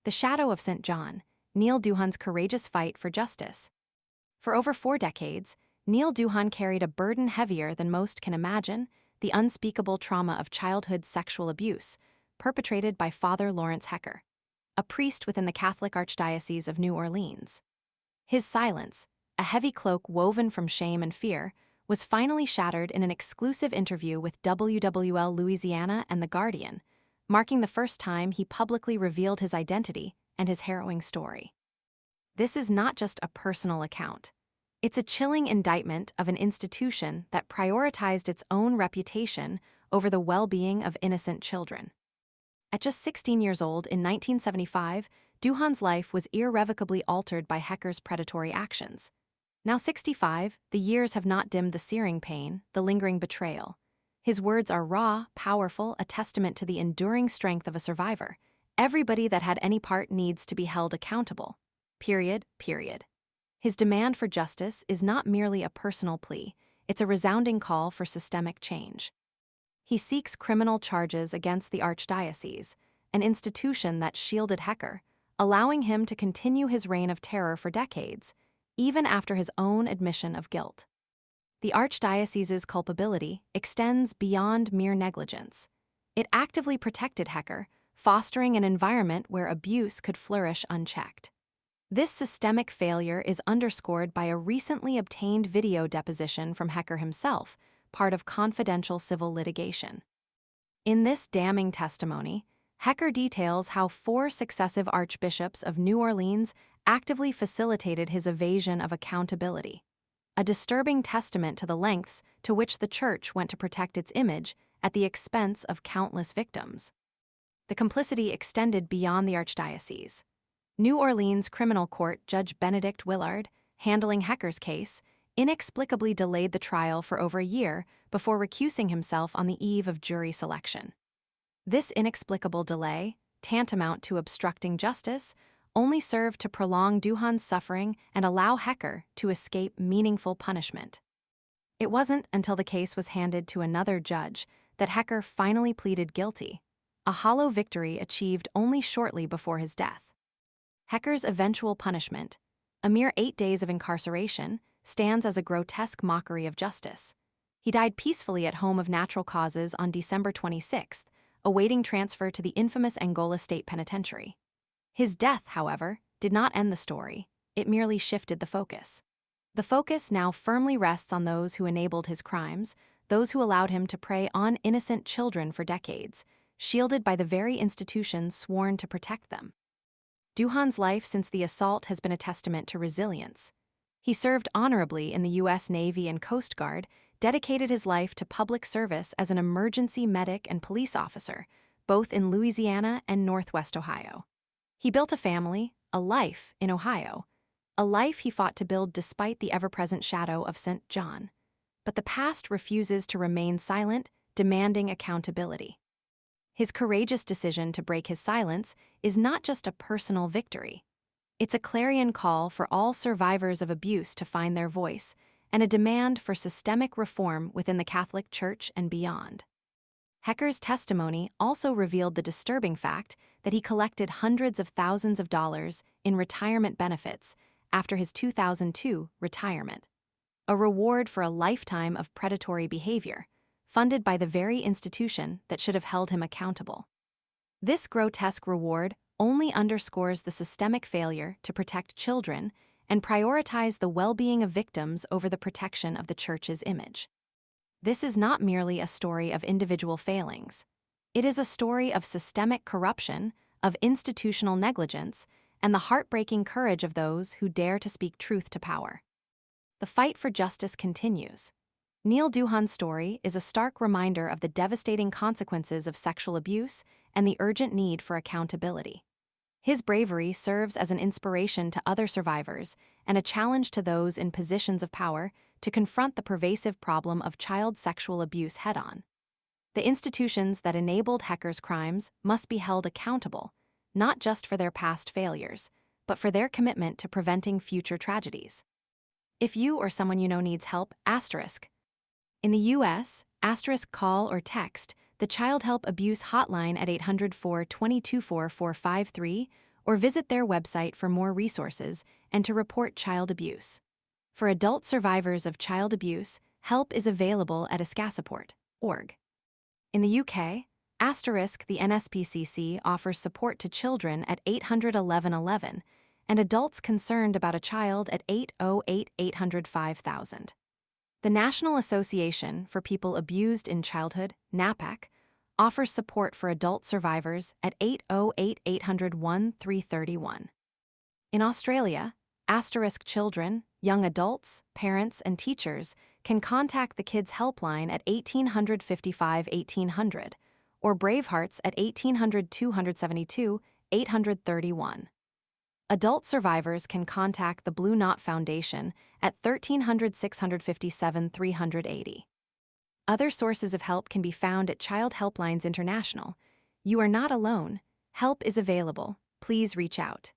The Shadow of St. John, Neil Duhon's courageous fight for justice. For over 4 decades, Neil Duhon carried a burden heavier than most can imagine: the unspeakable trauma of childhood sexual abuse, perpetrated by Father Lawrence Hecker, a priest within the Catholic Archdiocese of New Orleans. His silence, a heavy cloak woven from shame and fear, was finally shattered in an exclusive interview with WWL Louisiana and The Guardian, marking the first time he publicly revealed his identity and his harrowing story. This is not just a personal account. It's a chilling indictment of an institution that prioritized its own reputation over the well-being of innocent children. At just 16 years old in 1975, Duhon's life was irrevocably altered by Hecker's predatory actions. Now 65, the years have not dimmed the searing pain, the lingering betrayal. His words are raw, powerful, a testament to the enduring strength of a survivor. Everybody that had any part needs to be held accountable. Period. His demand for justice is not merely a personal plea, it's a resounding call for systemic change. He seeks criminal charges against the Archdiocese, an institution that shielded Hecker, allowing him to continue his reign of terror for decades, even after his own admission of guilt. The Archdiocese's culpability extends beyond mere negligence. It actively protected Hecker, fostering an environment where abuse could flourish unchecked. This systemic failure is underscored by a recently obtained video deposition from Hecker himself, part of confidential civil litigation. In this damning testimony, Hecker details how 4 successive archbishops of New Orleans actively facilitated his evasion of accountability, a disturbing testament to the lengths to which the Church went to protect its image at the expense of countless victims. The complicity extended beyond the Archdiocese. New Orleans Criminal Court Judge Benedict Willard, handling Hecker's case, inexplicably delayed the trial for over a year before recusing himself on the eve of jury selection. This inexplicable delay, tantamount to obstructing justice, only served to prolong Duhon's suffering and allow Hecker to escape meaningful punishment. It wasn't until the case was handed to another judge that Hecker finally pleaded guilty, a hollow victory achieved only shortly before his death. Hecker's eventual punishment, a mere 8 days of incarceration, stands as a grotesque mockery of justice. He died peacefully at home of natural causes on December 26th, awaiting transfer to the infamous Angola State Penitentiary. His death, however, did not end the story, it merely shifted the focus. The focus now firmly rests on those who enabled his crimes, those who allowed him to prey on innocent children for decades, shielded by the very institutions sworn to protect them. Duhon's life since the assault has been a testament to resilience. He served honorably in the U.S. Navy and Coast Guard, dedicated his life to public service as an emergency medic and police officer, both in Louisiana and Northwest Ohio. He built a family, a life in Ohio, a life he fought to build despite the ever-present shadow of St. John. But the past refuses to remain silent, demanding accountability. His courageous decision to break his silence is not just a personal victory. It's a clarion call for all survivors of abuse to find their voice, and a demand for systemic reform within the Catholic Church and beyond. Hecker's testimony also revealed the disturbing fact that he collected hundreds of thousands of dollars in retirement benefits after his 2002 retirement, a reward for a lifetime of predatory behavior, funded by the very institution that should have held him accountable. This grotesque reward only underscores the systemic failure to protect children and prioritize the well-being of victims over the protection of the Church's image. This is not merely a story of individual failings. It is a story of systemic corruption, of institutional negligence, and the heartbreaking courage of those who dare to speak truth to power. The fight for justice continues. Neil Duhon's story is a stark reminder of the devastating consequences of sexual abuse and the urgent need for accountability. His bravery serves as an inspiration to other survivors and a challenge to those in positions of power to confront the pervasive problem of child sexual abuse head-on. The institutions that enabled Hecker's crimes must be held accountable, not just for their past failures, but for their commitment to preventing future tragedies. If you or someone you know needs help, in the U.S., call or text the Child Help Abuse Hotline at 800-422-4453 or visit their website for more resources and to report child abuse. For adult survivors of child abuse, help is available at ascasupport.org. In the UK, the NSPCC offers support to children at 800 1111 and adults concerned about a child at 808 800 5000. The National Association for People Abused in Childhood, NAPAC, offers support for adult survivors at 808 800 1331. In Australia, children, young adults, parents, and teachers can contact the Kids Helpline at 1800 55 1800 or Bravehearts at 1800 272 831. Adult survivors can contact the Blue Knot Foundation at 1300 657 380. Other sources of help can be found at Child Helplines International. You are not alone. Help is available. Please reach out.